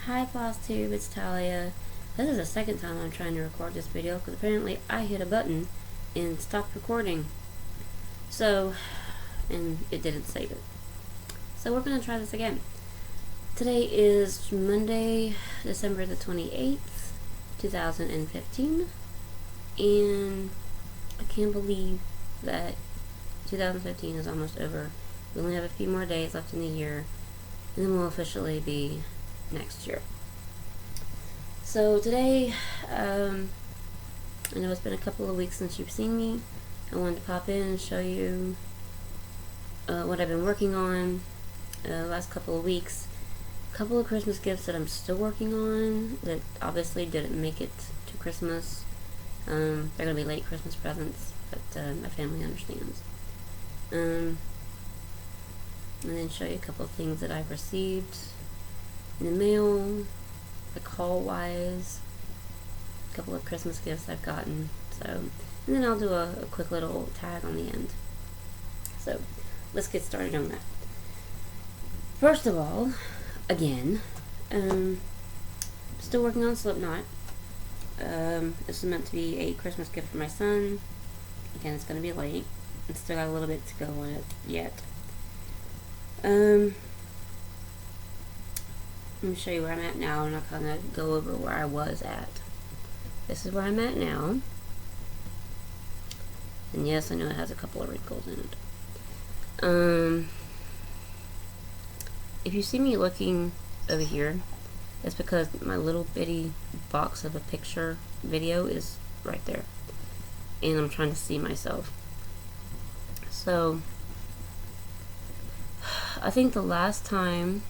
Hi Flosstube, it's Talia. This is the second time I'm trying to record this video because apparently I hit a button and stopped recording. And it didn't save it. So we're going to try this again. Today is Monday, December the 28th, 2015. And I can't believe that 2015 is almost over. We only have a few more days left in the year, and then we'll officially be next year. So today, I know it's been a couple of weeks since you've seen me. I wanted to pop in and show you what I've been working on the last couple of weeks. A couple of Christmas gifts that I'm still working on that obviously didn't make it to Christmas. They're going to be late Christmas presents, but my family understands. And then show you a couple of things that I've received in the mail, like haul-wise, a couple of Christmas gifts I've gotten. And then I'll do a quick little tag on the end. So let's get started on that. First of all, again, still working on Slipknot. This is meant to be a Christmas gift for my son. Again, it's going to be late. It's still got a little bit to go on it yet. Let me show you where I'm at now, and I'll kind of go over where I was at. This is where I'm at now. And yes, I know it has a couple of wrinkles in it. If you see me looking over here, it's because my little bitty box of a picture video is right there. And I'm trying to see myself. So, I think the last time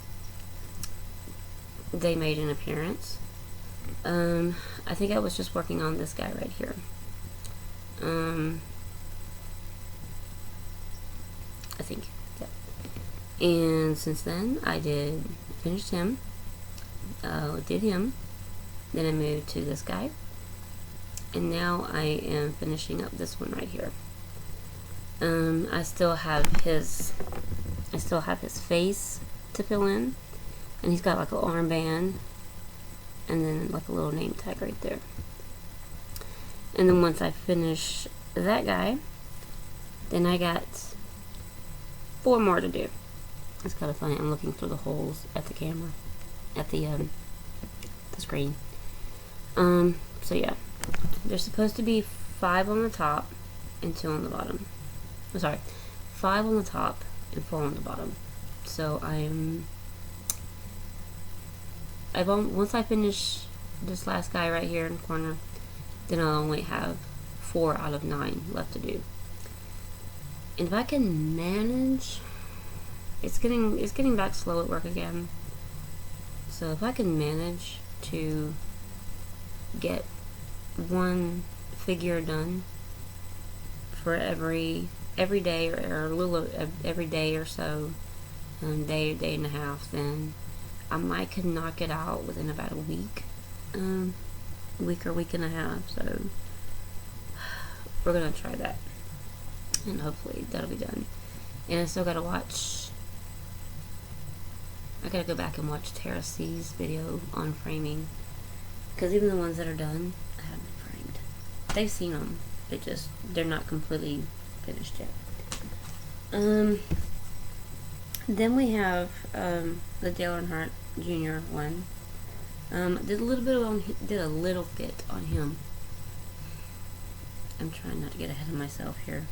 they made an appearance, I think I was just working on this guy right here. I think, yeah. And since then, I finished him, did him, then I moved to this guy, and now I am finishing up this one right here. I still have his face to fill in, and he's got like an armband, and then like a little name tag right there. And then once I finish that guy, then I got 4 more to do. It's kind of funny. I'm looking through the holes at the camera, at the screen. So yeah, there's supposed to be 5 on the top and 2 on the bottom. I'm sorry, 5 on the top and 4 on the bottom. So once I finish this last guy right here in the corner, then I'll only have 4 out of 9 left to do. And if I can manage, it's getting back slow at work again. So if I can manage to get 1 figure done for every day or a little every day or so, day and a half, then I might could knock it out within about a week, week or week and a half. So we're gonna try that, and hopefully that'll be done. And I still gotta watch. I gotta go back and watch Teresa's video on framing, because even the ones that are done, I haven't framed. They've seen them. They're not completely finished yet. Then we have the Dale Earnhardt Jr. one. Did a little bit on him. I'm trying not to get ahead of myself here.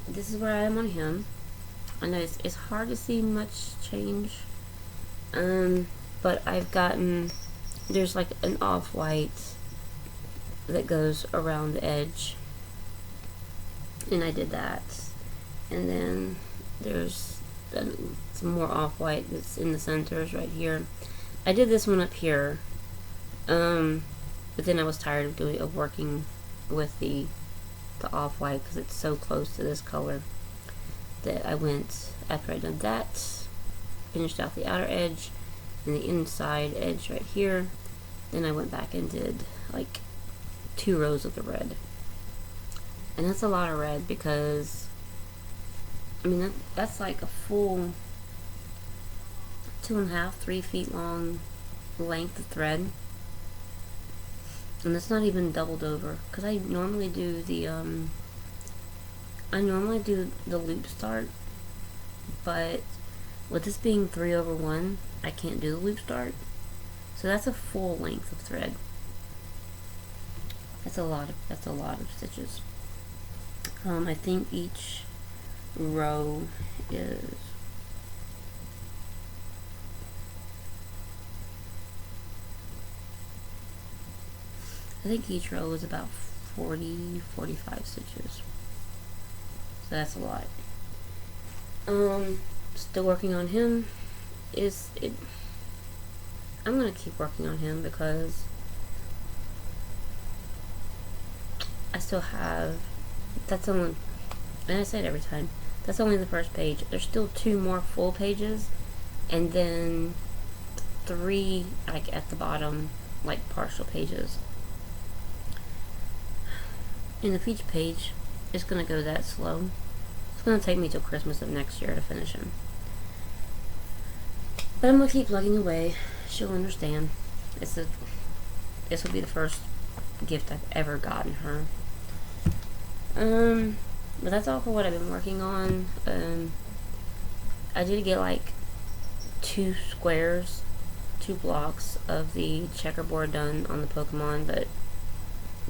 This is where I am on him. I know it's hard to see much change. But I've gotten, there's like an off-white that goes around the edge, and I did that. And then there's some more off-white that's in the centers right here. I did this one up here, but then I was tired of working with the off-white because it's so close to this color that I went, after I done that, finished out the outer edge and the inside edge right here. Then I went back and did like 2 rows of the red. And that's a lot of red because, I mean, that's like a full 2.5, 3 feet long length of thread. And it's not even doubled over, because I normally do the loop start, but with this being 3/1, I can't do the loop start. So that's a full length of thread. That's a lot of stitches. I think each row is about 40-45 stitches. So that's a lot. Still working on him. I'm gonna keep working on him because I still have, that's only, and I say it every time, that's only the first page. There's still 2 more full pages, and then 3 like at the bottom, like partial pages. And if each page is gonna go that slow, it's gonna take me till Christmas of next year to finish him. But I'm gonna keep plugging away. She'll understand. This will be the first gift I've ever gotten her. But that's all for what I've been working on. I did get like 2 squares, 2 blocks of the checkerboard done on the Pokemon, but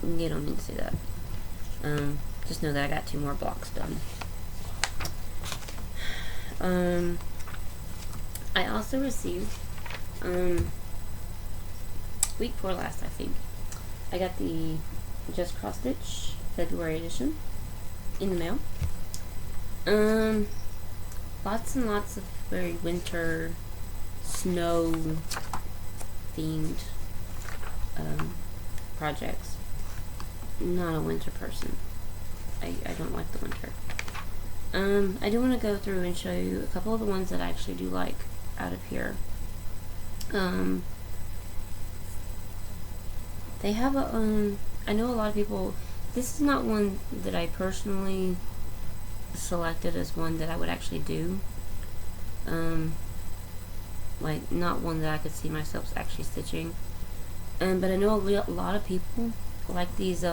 you don't need to see that. Just know that I got 2 more blocks done. I also received, week 4 last, I think, I got the Just Cross Stitch February edition in the mail. Lots and lots of very winter, snow themed projects. Not a winter person. I don't like the winter. I do want to go through and show you a couple of the ones that I actually do like out of here. They have a, I know a lot of people, this is not one that I personally selected as one that I would actually do. Like, not one that I could see myself actually stitching. But I know a lot of people like these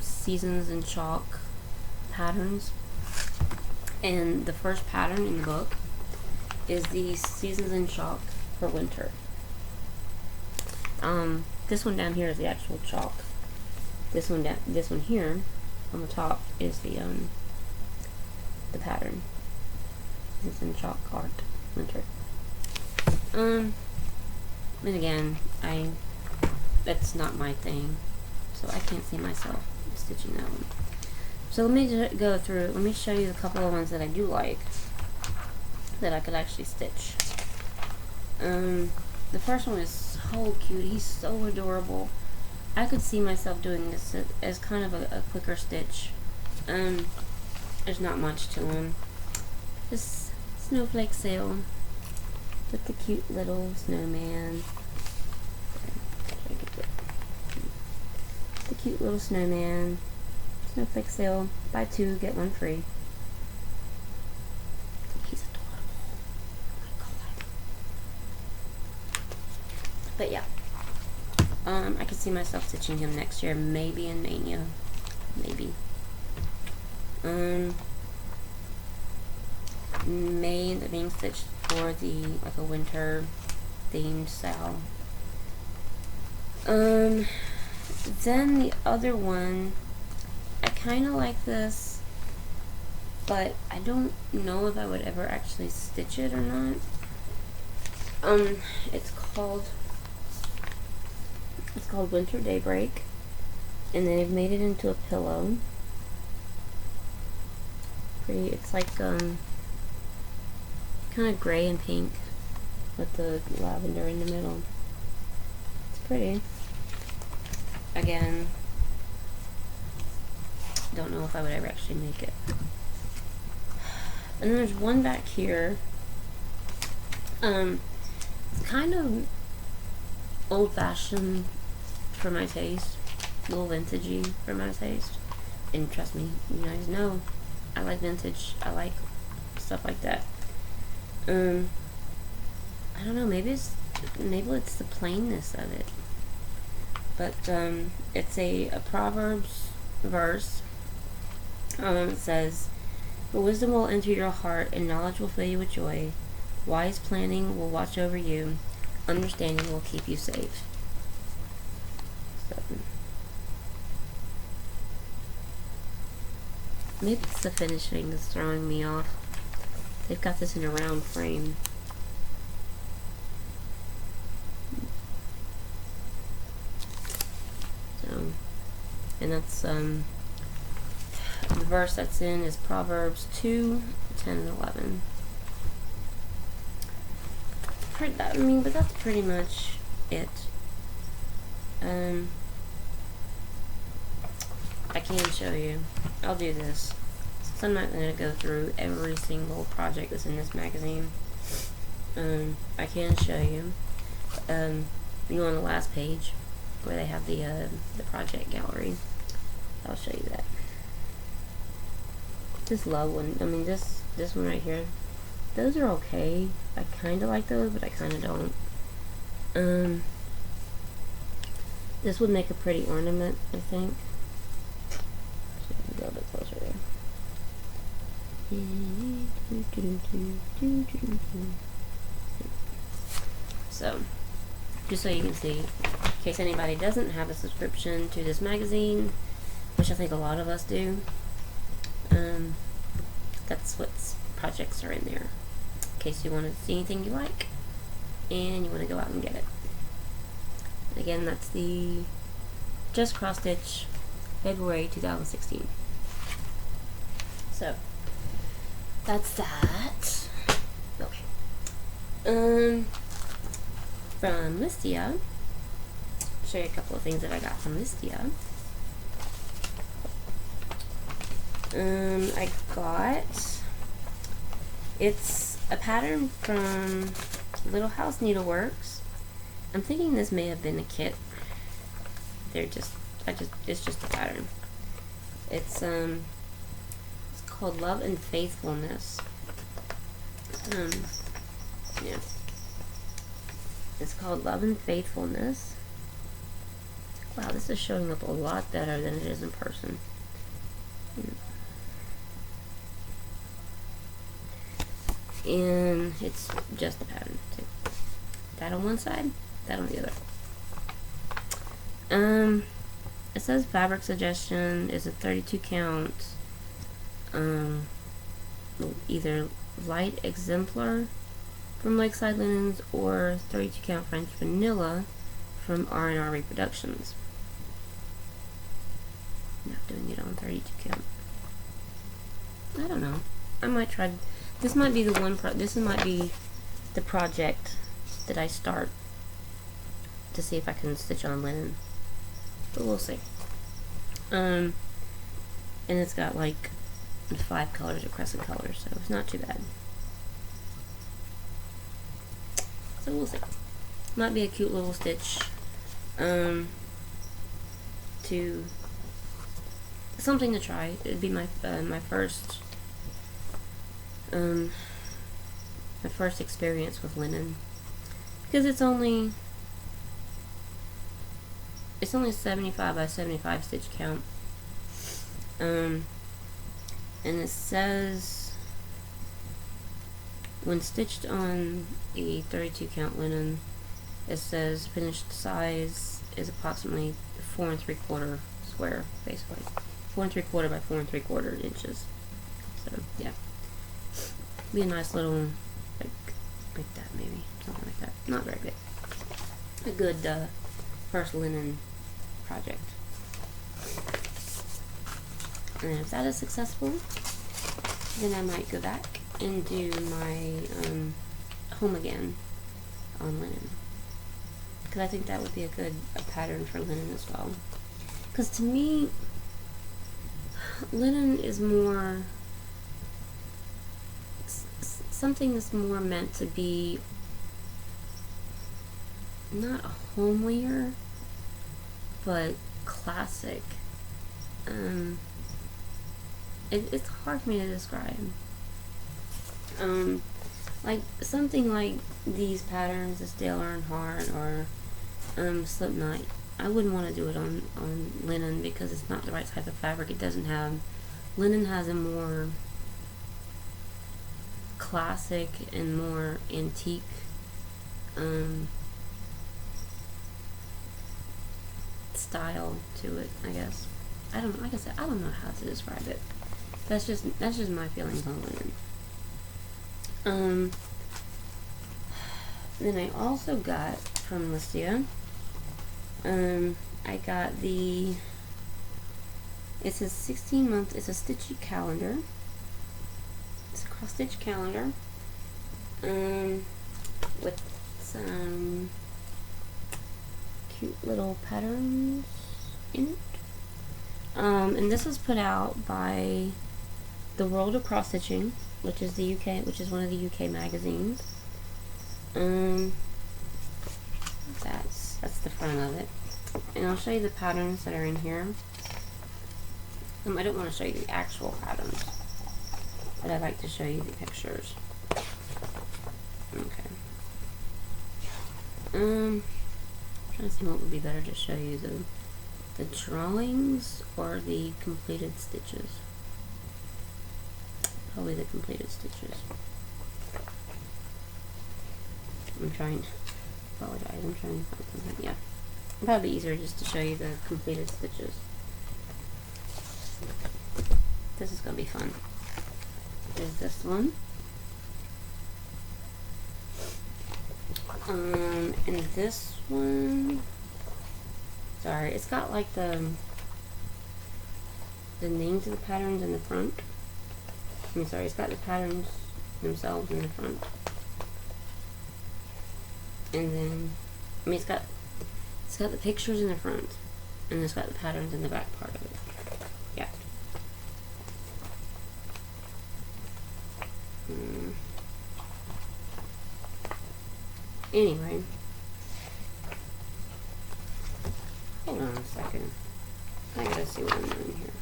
seasons in chalk patterns. And the first pattern in the book is the Seasons in Chalk for winter. This one down here is the actual chalk. This one here on the top is the pattern. It's in chalk art winter. And again, that's not my thing, so I can't see myself stitching that one. So let me go through, let me show you a couple of ones that I do like, that I could actually stitch. The first one is so cute, he's so adorable. I could see myself doing this as kind of a quicker stitch. There's not much to him. Just snowflake sail with the cute little snowman. The cute little snowman. Snowflake sale, buy 2, get 1 free. He's adorable. Oh my god. But yeah. I could see myself stitching him next year, maybe in Mania. Maybe. May end up being stitched for the, like, a winter themed sale. Then the other one, I kind of like this, but I don't know if I would ever actually stitch it or not. It's called Winter Daybreak, and they've made it into a pillow. Pretty, it's like kind of gray and pink with the lavender in the middle. It's pretty. Again, don't know if I would ever actually make it. And then there's one back here. It's kind of old-fashioned for my taste, a little vintagey for my taste. And trust me, you guys know I like vintage. I like stuff like that. I don't know, maybe it's the plainness of it. But it's a Proverbs verse. It says, "For wisdom will enter your heart, and knowledge will fill you with joy. Wise planning will watch over you. Understanding will keep you safe." So, maybe it's the finishing that's throwing me off. They've got this in a round frame. So, and that's the verse that's in is Proverbs 2:10 and 11. I mean, but that's pretty much it. I can show you. I'll do this. Since I'm not going to go through every single project that's in this magazine, I can show you. You on the last page where they have the project gallery. I'll show you that. This love one. I mean, this one right here. Those are okay. I kind of like those, but I kind of don't. This would make a pretty ornament, I think. Go a bit closer there. So, just so you can see, in case anybody doesn't have a subscription to this magazine, which I think a lot of us do, that's what projects are in there. In case you want to see anything you like, and you want to go out and get it. Again, that's the Just Cross Stitch, February 2016. So, that's that. Okay. From Listia, I'll show you a couple of things that I got from Listia. I got, it's a pattern from Little House Needleworks. I'm thinking this may have been a kit. It's just a pattern. It's called Love and Faithfulness. Yeah. It's called Love and Faithfulness. Wow, this is showing up a lot better than it is in person. And it's just a pattern too. That on one side, that on the other. It says fabric suggestion is a 32 count, either light exemplar from Lakeside Linens or 32 count French vanilla from R&R Reproductions. Not doing it on 32 count. I don't know. I might try. This might be the one. This might be the project that I start to see if I can stitch on linen. But we'll see. And it's got like 5 colors or crescent colors, so it's not too bad. So we'll see. Might be a cute little stitch. To something to try. It'd be my first experience with linen, because it's only 75 by 75 stitch count. And it says when stitched on a 32 count linen, it says finished size is approximately 4 3/4 square, basically 4 3/4 by 4 3/4 inches. So yeah, be a nice little like that, maybe something like that. Not very big. A good first linen project. And if that is successful, then I might go back and do my home again on linen, because I think that would be a good pattern for linen as well. Because to me, linen is more something that's more meant to be not homelier, but classic. It's hard for me to describe. Like something like these patterns, this Dale Earnhardt or Slipknot. I wouldn't want to do it on linen because it's not the right type of fabric. It doesn't have, linen has a more classic and more antique style to it, I guess. I don't know, like I said, I don't know how to describe it. That's just my feelings on linen. Then I also got from Listia, I got the, it's a 16-month, it's a stitchy calendar. It's a cross stitch calendar, with some cute little patterns in it. And this was put out by The World of Cross Stitching, which is the UK, which is one of the UK magazines. That's the front of it, and I'll show you the patterns that are in here. I don't want to show you the actual patterns, but I like to show you the pictures. Okay. Trying to see what would be better to show you, the drawings or the completed stitches. Probably the completed stitches. I'm trying to find something. Yeah, it'd probably be easier just to show you the completed stitches. This is gonna be fun. There's this one. And this one, sorry, it's got like the names of the patterns in the front. I'm sorry, it's got the patterns themselves in the front. And then, I mean, it's got the pictures in the front, and it's got the patterns in the back part of it. Yeah. Anyway, hold on a second. I gotta see what I'm doing here.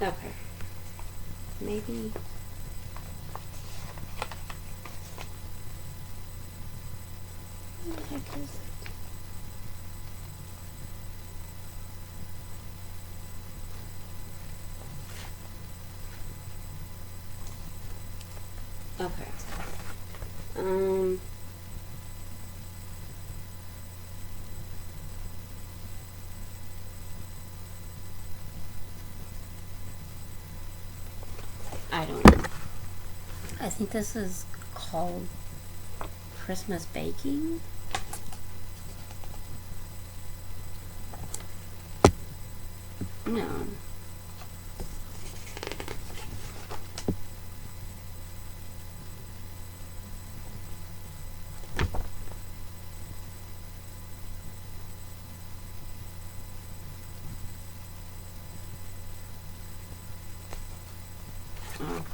Okay. Maybe. What the heck is it? Okay. I don't know. I think this is called Christmas baking. No. Oh.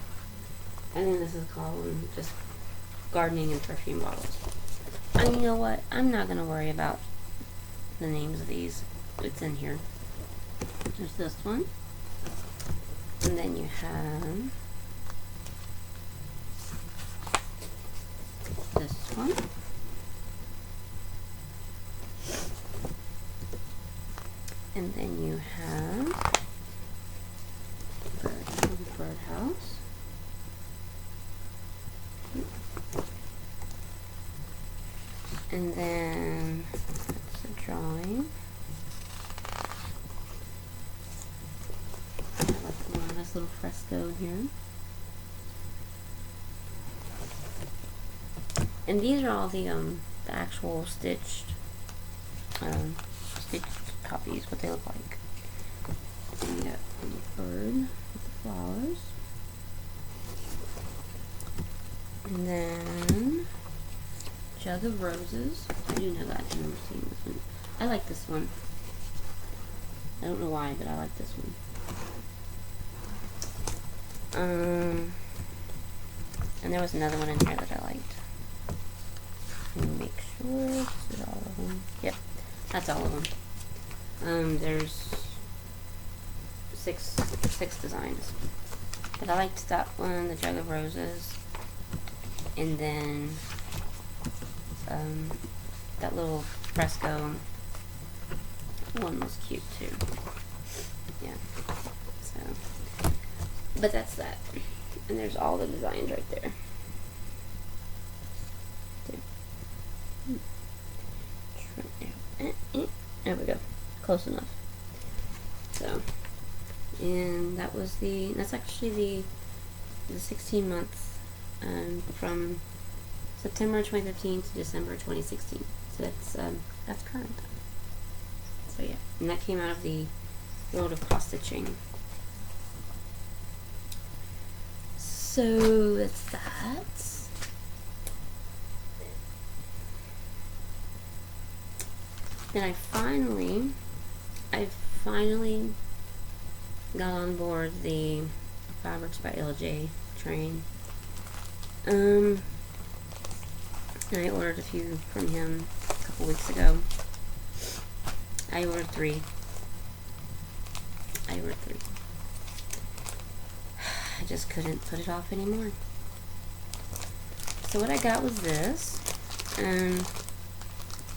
I think this is called just gardening and perfume bottles. And you know what? I'm not going to worry about the names of these. It's in here. There's this one. And then you have this one. And then you have birdhouse. And then that's a drawing. I like one nice little fresco here. And these are all the actual stitched copies, what they look like. And you got the bird with the flowers. And then Jug of Roses. I do know that. I've never seen this one. I like this one. I don't know why, but I like this one. And there was another one in here that I liked. Let me make sure this is all of them. Yep, that's all of them. There's six designs. But I liked that one, the Jug of Roses, and then that little fresco one was cute too. Yeah. So, but that's that. And there's all the designs right there. There we go. Close enough. So, and that's actually the 16 months from September 2015 to December 2016. So that's current. So yeah, and that came out of the world of cross stitching. So that's that. And I finally got on board the Fabrics by LJ train. And I ordered a few from him a couple weeks ago. I ordered three. I just couldn't put it off anymore. So what I got was this.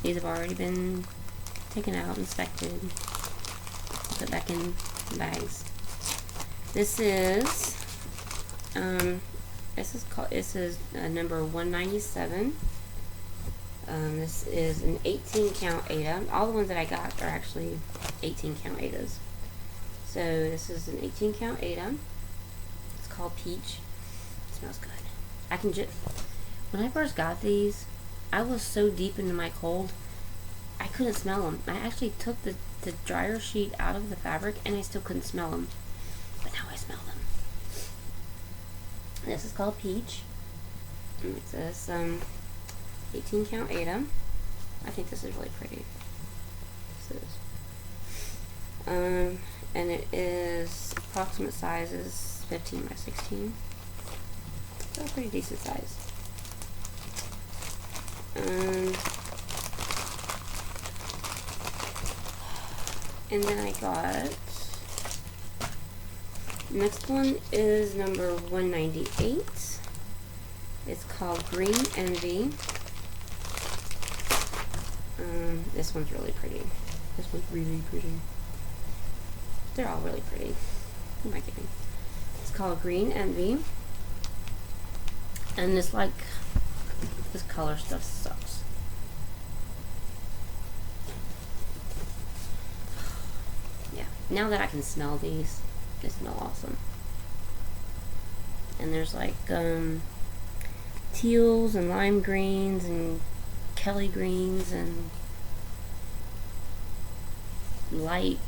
These have already been taken out, inspected, put back in bags. This is number 197. This is an 18 count Aida. All the ones that I got are actually 18 count Aidas. So this is an 18 count Aida. It's called Peach. It smells good. When I first got these, I was so deep into my cold, I couldn't smell them. I actually took the dryer sheet out of the fabric and I still couldn't smell them. But now I smell them. This is called Peach. And it says 18 count Aida. I think this is really pretty. And it is approximate size is 15 by 16. So a pretty decent size. And then I got, next one is number 198. It's called Green Envy. This one's really pretty. This one's really pretty. They're all really pretty. Who am I kidding? It's called Green Envy. And this color stuff sucks. Yeah. Now that I can smell these, they smell awesome. And there's teals and lime greens and Kelly greens and light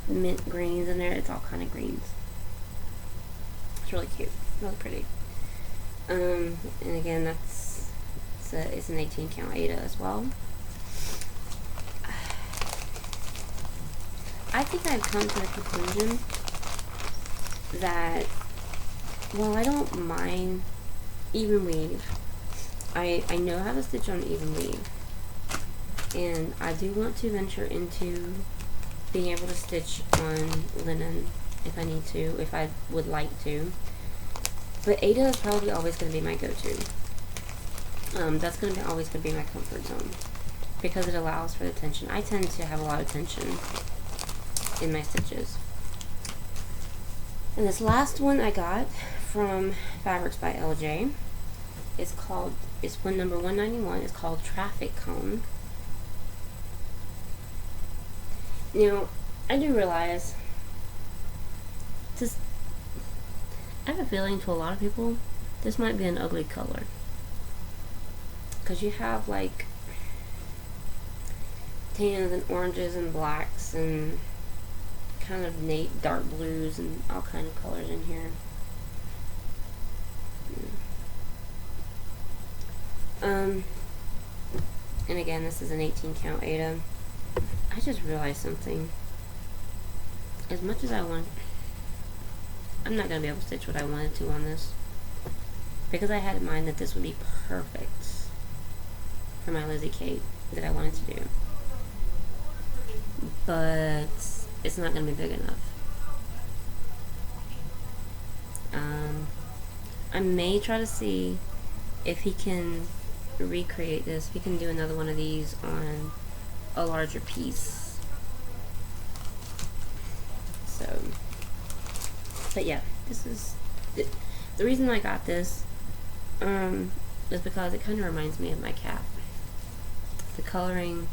mint greens in there. It's all kind of greens. It's really cute, really pretty. And again, it's an 18 count Aida as well. I think I've come to the conclusion that while I don't mind even weave, I know how to stitch on even weave, and I do want to venture into being able to stitch on linen if I need to, if I would like to. But Aida is probably always going to be my go-to. That's always going to be my comfort zone because it allows for the tension. I tend to have a lot of tension in my stitches. And this last one I got from Fabrics by LJ is number 191. It's called Traffic Cone. Now, I do realize I have a feeling to a lot of people this might be an ugly color, because you have tans and oranges and blacks and kind of dark blues and all kind of colors in here. And again, this is an 18 count Aida. I just realized something. As much as I want, I'm not going to be able to stitch what I wanted to on this, because I had in mind that this would be perfect for my Lizzie Kate that I wanted to do. But it's not going to be big enough. I may try to see if he can recreate this. If he can do another one of these on a larger piece. So, but yeah, this is the reason I got this. Is because it kind of reminds me of my cat. The coloring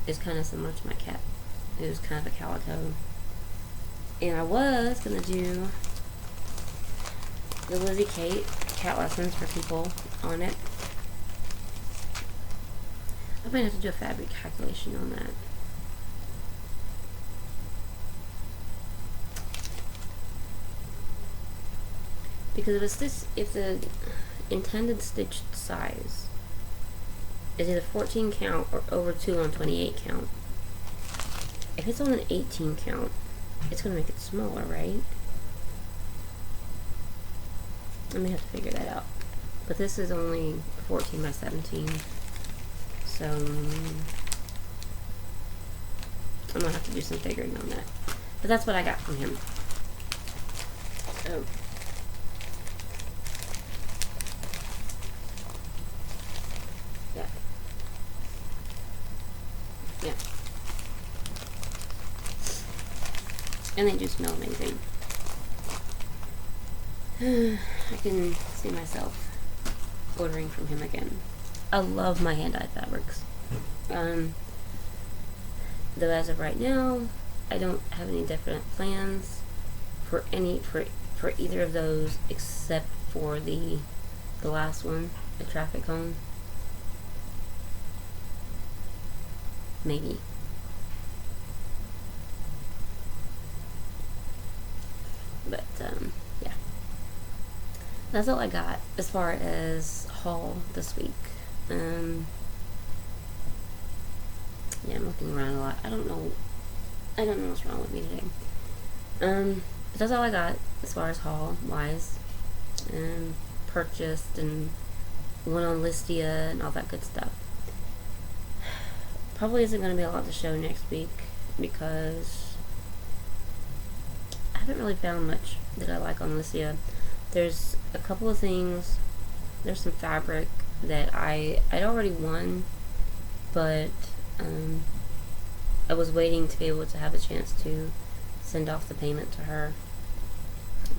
is kind of similar to my cat. It was kind of a calico. And I was going to do the Lizzie Kate cat lessons for people on it. I might have to do a fabric calculation on that. Because if the intended stitch size is either 14 count or over 2 on 28 count, if it's on an 18 count, it's going to make it smaller, right? I may have to figure that out. But this is only 14 by 17, so I'm going to have to do some figuring on that. But that's what I got from him. So yeah. And they do smell amazing. I can see myself ordering from him again. I love my hand-dyed fabrics. Though as of right now, I don't have any definite plans for either of those except for the last one, the traffic cone. Maybe. But yeah, that's all I got as far as haul this week. Yeah, I'm looking around a lot. I don't know what's wrong with me today. But that's all I got as far as haul wise. Purchased and went on Listia and all that good stuff. Probably isn't going to be a lot to show next week because I haven't really found much that I like on Listia. There's a couple of things. There's some fabric that I'd already won, but I was waiting to be able to have a chance to send off the payment to her.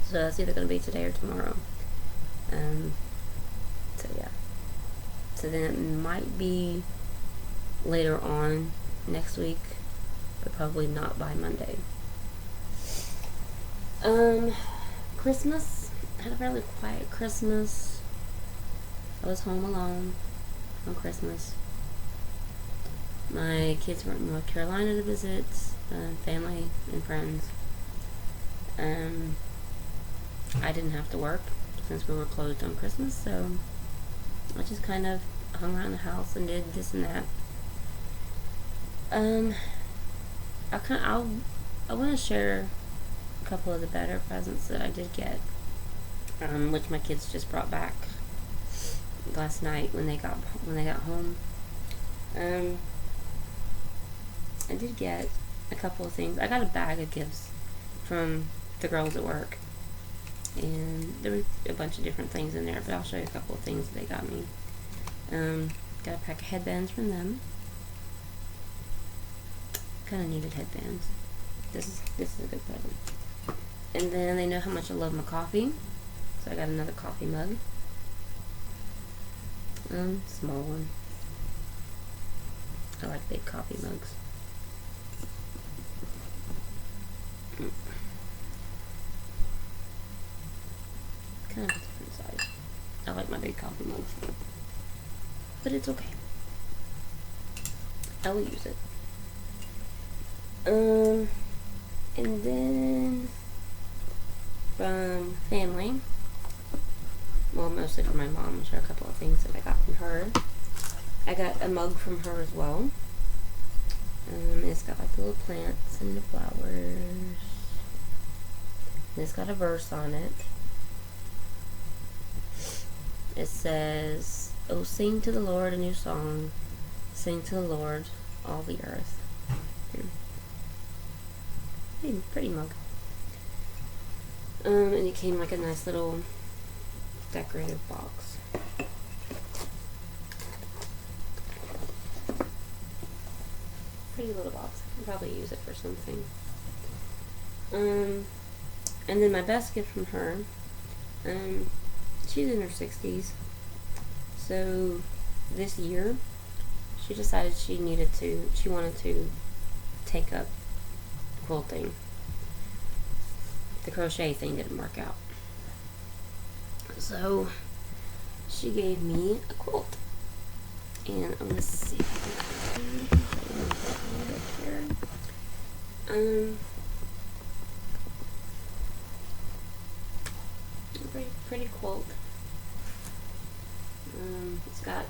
So that's either going to be today or tomorrow. So yeah. So then it might be later on next week, but probably not by Monday. Christmas. I had a fairly quiet Christmas. I was home alone on Christmas. My kids were in North Carolina to visit family and friends. I didn't have to work since we were closed on Christmas, so I just kind of hung around the house and did this and that. I want to share a couple of the better presents that I did get, which my kids just brought back last night when they got home. I did get a couple of things. I got a bag of gifts from the girls at work, and there were a bunch of different things in there, but I'll show you a couple of things that they got me. Got a pack of headbands from them. Kind of needed headbands. This is a good present. And then they know how much I love my coffee, so I got another coffee mug. Small one. I like big coffee mugs. Kind of a different size. I like my big coffee mugs, but it's okay. I will use it. And then from family, well, mostly from my mom. I'll show a couple of things that I got from her. I got a mug from her as well. It's got like the little plants and the flowers. And it's got a verse on it. It says, "Oh, sing to the Lord a new song. Sing to the Lord, all the earth." Pretty mug. And it came like a nice little decorative box. Pretty little box. I can probably use it for something. And then my best gift from her, she's in her 60s, so this year she decided she wanted to take up quilting. The crochet thing didn't work out, so she gave me a quilt, and I'm gonna see if I can here. Pretty quilt. It's got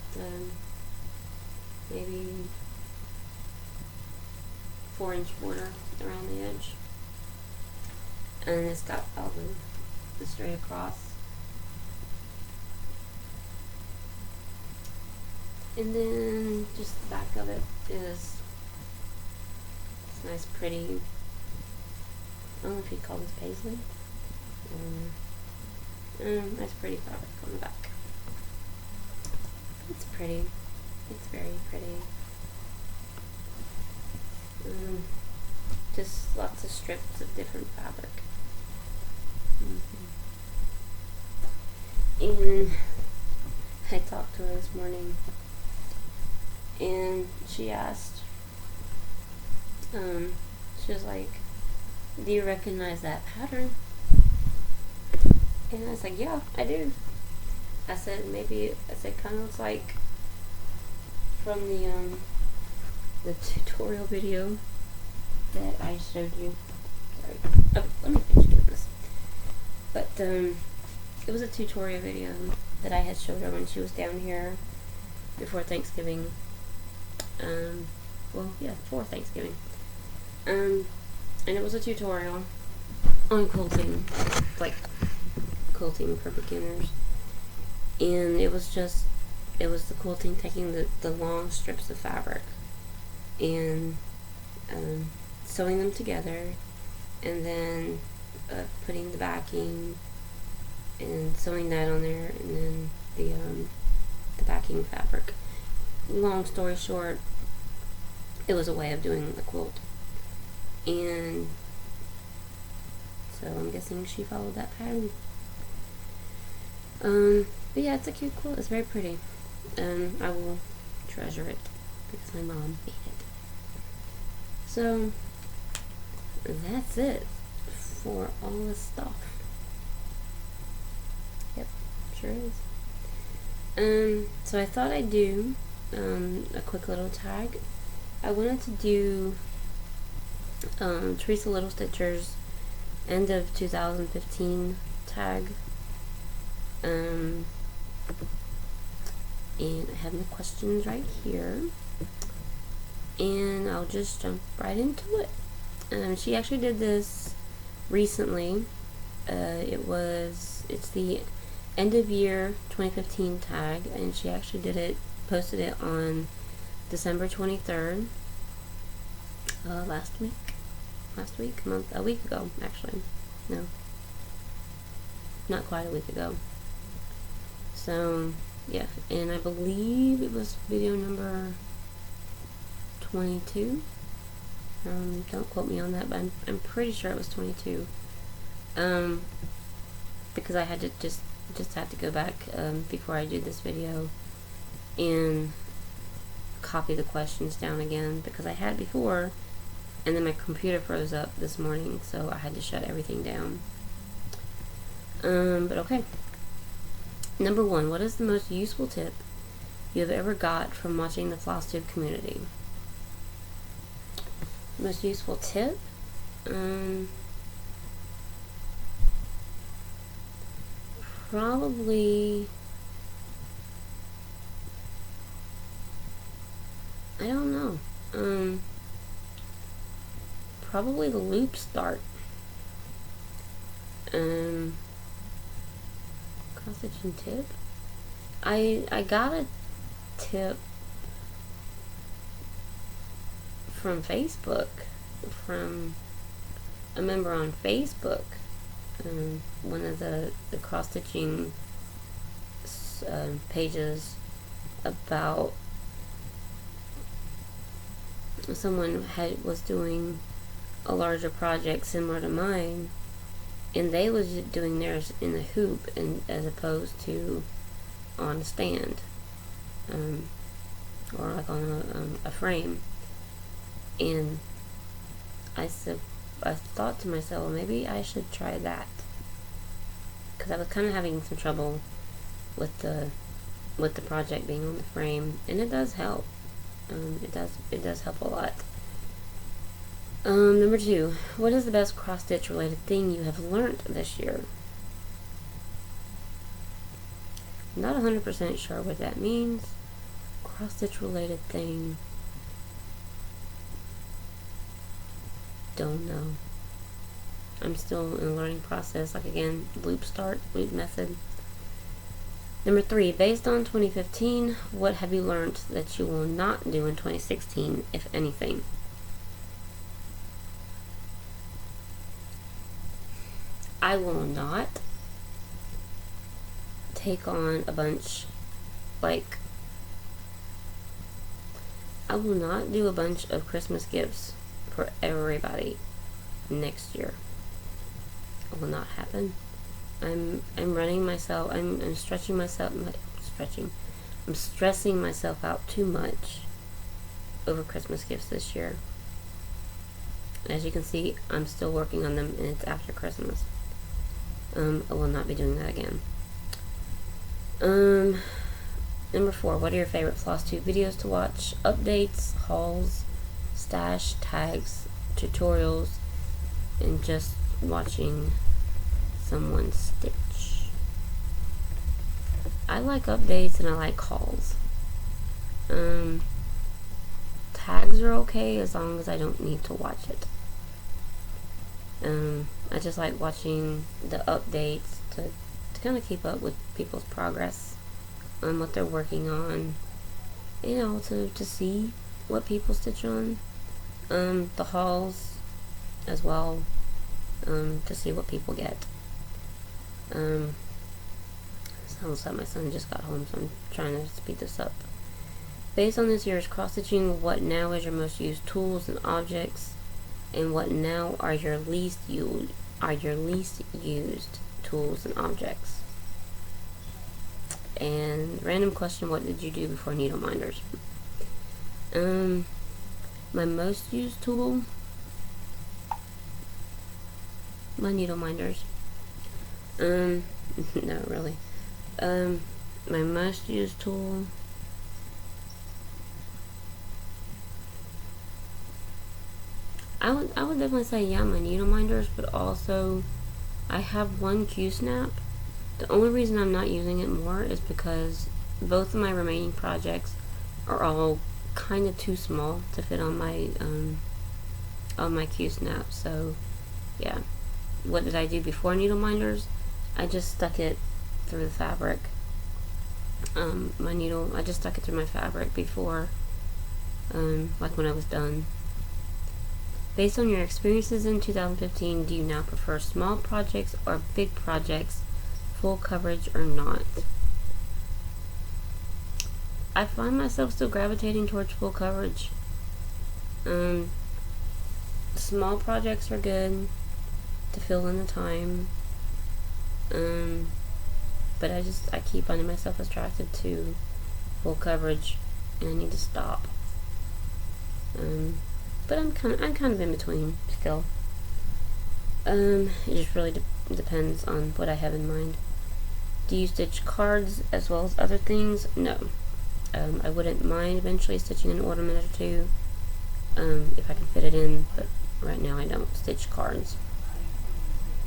maybe 4-inch border around the edge, and it's got all the straight across. And then just the back of it is this nice pretty, I don't know if you'd call this paisley. Nice pretty fabric on the back. It's pretty. It's very pretty. Just lots of strips of different fabric. And I talked to her this morning, and she asked, she was like, do you recognize that pattern? And I was like, yeah, I do. I said, kind of looks like from the tutorial video that I showed you. Sorry. Okay, let me finish doing this. But, it was a tutorial video that I had showed her when she was down here before Thanksgiving. For Thanksgiving. And it was a tutorial on quilting, like quilting for beginners. And it was the quilting, taking the long strips of fabric and sewing them together, and then putting the backing and sewing that on there, and then the backing fabric. Long story short, it was a way of doing the quilt, and so I'm guessing she followed that pattern. But yeah, it's a cute quilt. It's very pretty. I will treasure it because my mom made it. So that's it for all the stuff. Yep, sure is. So I thought I'd do a quick little tag. I wanted to do Teresa Little Stitcher's end of 2015 tag. And I have my questions right here, and I'll just jump right into it. She actually did this recently. It's the end of year 2015 tag, and she actually posted it on December 23rd, a week ago, actually. No, not quite a week ago. So, yeah, and I believe it was video number 22. Don't quote me on that, but I'm pretty sure it was 22. Because I had to just had to go back before I did this video and copy the questions down again, because I had before, and then my computer froze up this morning, so I had to shut everything down. But okay. Number 1, what is the most useful tip you have ever got from watching the Flosstube community? Most useful tip? Probably, I don't know. Probably the loop start. Cross-stitching tip? I got a tip from Facebook, from a member on Facebook, one of the cross-stitching those pages about someone was doing a larger project similar to mine, and they was doing theirs in a hoop and as opposed to on a stand, or like on a frame. And I thought to myself, well, maybe I should try that, because I was kind of having some trouble with the project being on the frame, and it does help. It does help a lot. Number 2, what is the best cross-stitch related thing you have learned this year? I'm not 100% sure what that means. Cross-stitch related thing. Don't know. I'm still in the learning process. Like, again, loop start, loop method. Number 3, based on 2015, what have you learned that you will not do in 2016, if anything? I will not take on a bunch, I will not do a bunch of Christmas gifts for everybody next year. It will not happen. I'm running myself, I'm stretching myself, I'm stressing myself out too much over Christmas gifts this year. As you can see, I'm still working on them, and it's after Christmas. I will not be doing that again. Number 4, what are your favorite Flosstube videos to watch? Updates, hauls, stash, tags, tutorials, and just watching someone stitch. I like updates and I like hauls. Tags are okay as long as I don't need to watch it. I just like watching the updates to kind of keep up with people's progress on what they're working on, you know, to see what people stitch on. The hauls as well, to see what people get. Sounds like my son just got home, so I'm trying to speed this up. Based on this year's cross-stitching, what now is your most used tools and objects, and what now are your least used tools and objects? And random question, what did you do before needle minders? My most used tool, my needle minders. No, really. My most used tool, I would definitely say, yeah, my needle minders, but also I have one Q-snap. The only reason I'm not using it more is because both of my remaining projects are all kind of too small to fit on my Q-snap. So yeah, what did I do before needle minders? I just stuck it through the fabric. I just stuck it through my fabric before, like when I was done. Based on your experiences in 2015, do you now prefer small projects or big projects, full coverage or not? I find myself still gravitating towards full coverage. Small projects are good to fill in the time, but I keep finding myself attracted to full coverage, and I need to stop. But I'm kind of in between still. It just really depends on what I have in mind. Do you stitch cards as well as other things? No. I wouldn't mind eventually stitching an ornament or two, if I can fit it in, but right now I don't stitch cards.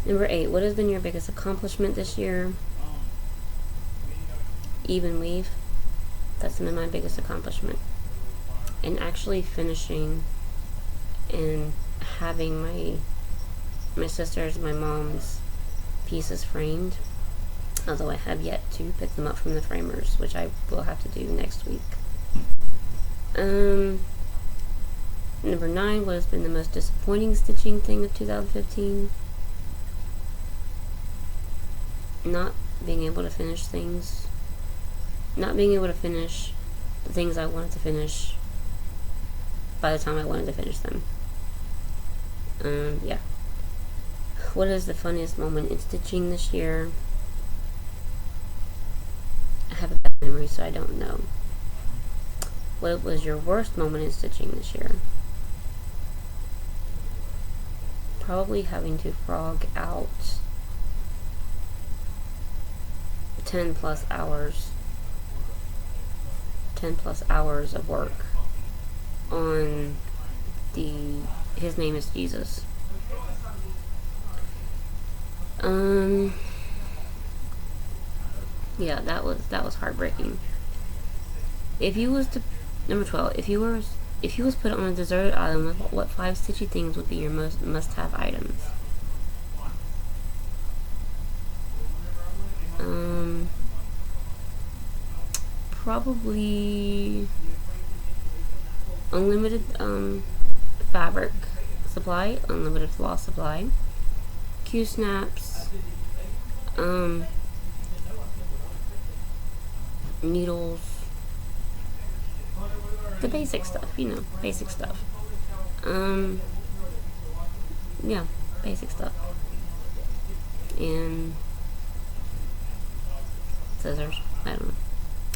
Number 8, what has been your biggest accomplishment this year? Even weave. That's been my biggest accomplishment. And actually finishing and having my sister's, my mom's pieces framed, although I have yet to pick them up from the framers, which I will have to do next week. Number 9, what has been the most disappointing stitching thing of 2015? Not being able to finish things not being able to finish the things I wanted to finish by the time I wanted to finish them. Yeah. What is the funniest moment in stitching this year? I have a bad memory, so I don't know. What was your worst moment in stitching this year? Probably having to frog out 10 plus hours of work on his name is Jesus. Yeah, that was heartbreaking. If you was to number 12, if you was put on a deserted island, what 5 stitchy things would be your must-have items? Probably unlimited fabric supply, unlimited floss supply, Q-snaps, needles, the basic stuff, basic stuff. Yeah, basic stuff. And scissors, I don't know.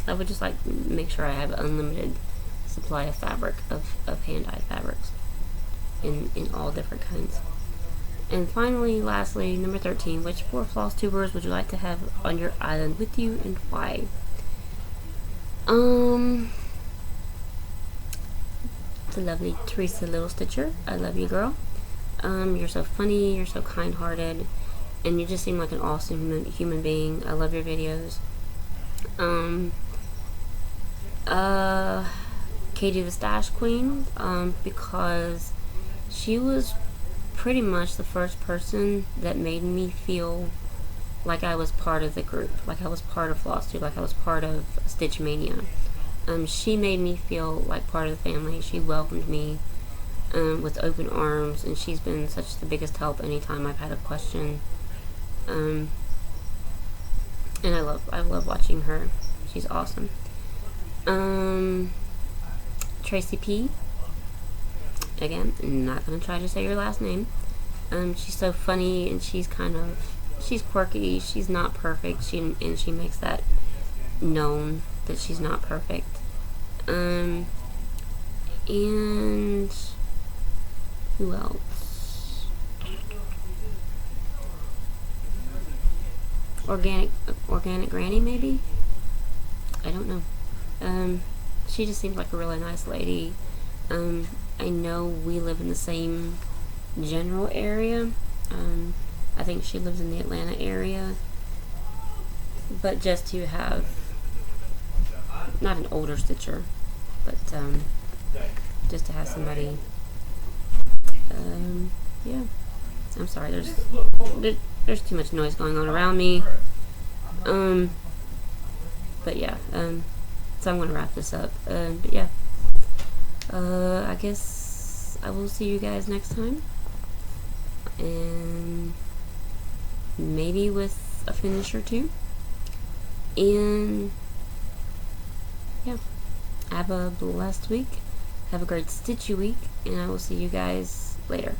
I would just like make sure I have unlimited supply of fabric, of hand-dyed fabrics in all different kinds. And finally, lastly, number 13, which 4 floss tubers would you like to have on your island with you and why? The lovely Teresa Little Stitcher. I love you, girl. You're so funny, you're so kind-hearted, and you just seem like an awesome human being. I love your videos. Katie the Stash Queen, because she was pretty much the first person that made me feel like I was part of the group, like I was part of Flosstube, like I was part of Stitch Mania. She made me feel like part of the family. She welcomed me with open arms, and she's been such the biggest help anytime I've had a question. And I love watching her. She's awesome. Tracy P. Again, not gonna try to say your last name. She's so funny, and she's quirky. She's not perfect. She makes that known that she's not perfect. And who else? Organic Granny, maybe? I don't know. She just seems like a really nice lady. I know we live in the same general area. I think she lives in the Atlanta area. But just to have, not an older stitcher, but just to have somebody, yeah. I'm sorry, there's too much noise going on around me. But yeah, so I'm gonna wrap this up. But yeah, I guess I will see you guys next time, and maybe with a finish or two. And yeah, have a blessed week. Have a great stitchy week, and I will see you guys later.